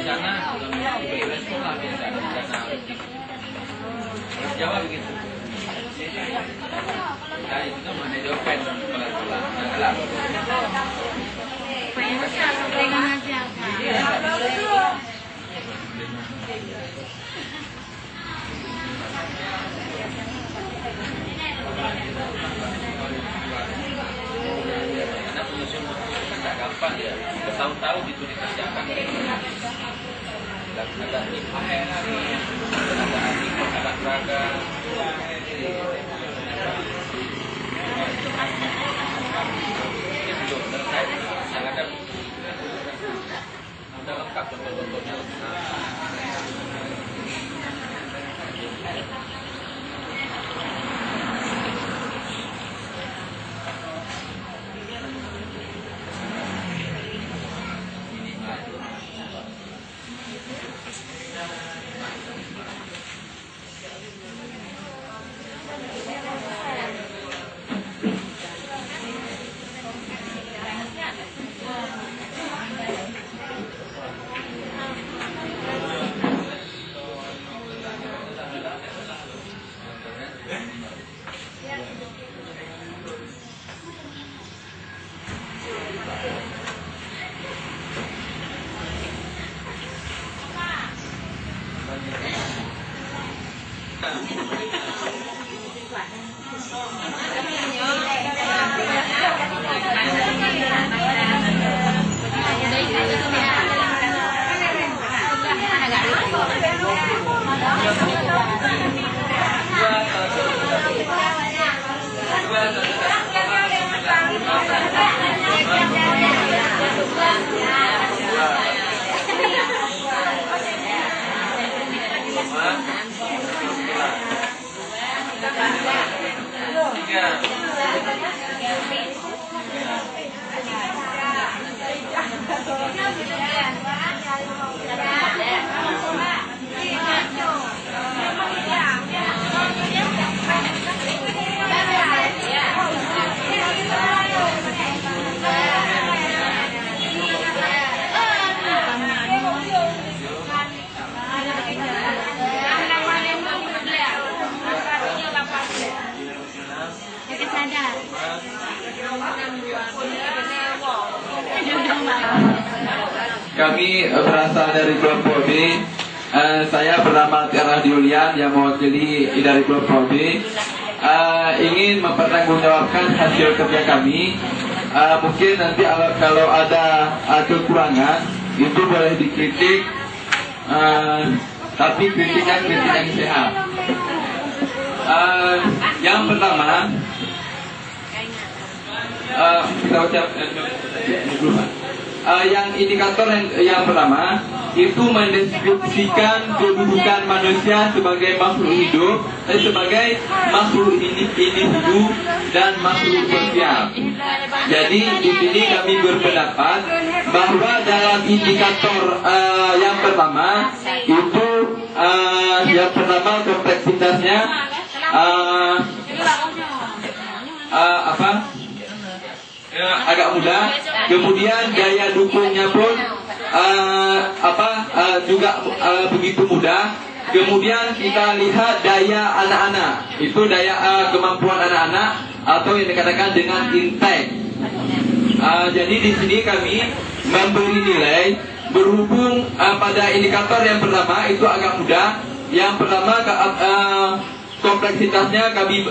bencana respon lah bencana Jawa begitu. Nah itu kan mana jawaban sekolah-sekolah. Nah kelak. Anak menyusun kan tak gampang ya. Bertahun-tahun itu dikerjakan. Agak tipah lagi, agak raga. Belum selesai. Yang ada sudah lengkap contoh-contohnya. Kami berasal dari kelompok B. Saya bernama Tiara Julian yang mewakili dari kelompok B. Ingin mempertanggungjawabkan hasil kerja kami. Mungkin nanti kalau ada kekurangan itu boleh dikritik, tapi kritiknya kritik yang sehat. Yang pertama, kita ucap yang indikator yang pertama itu mendeskripsikan kedudukan manusia sebagai makhluk hidup, sebagai makhluk individu dan makhluk sosial. Jadi di sini kami berpendapat bahwa dalam indikator yang pertama itu yang pertama kompleksitasnya agak mudah, kemudian daya dukungnya pun juga begitu mudah. Kemudian kita lihat daya anak-anak, itu daya kemampuan anak-anak atau yang dikatakan dengan intek. Jadi di sini kami memberi nilai berhubung pada indikator yang pertama itu agak mudah. Yang pertama kompleksitasnya kami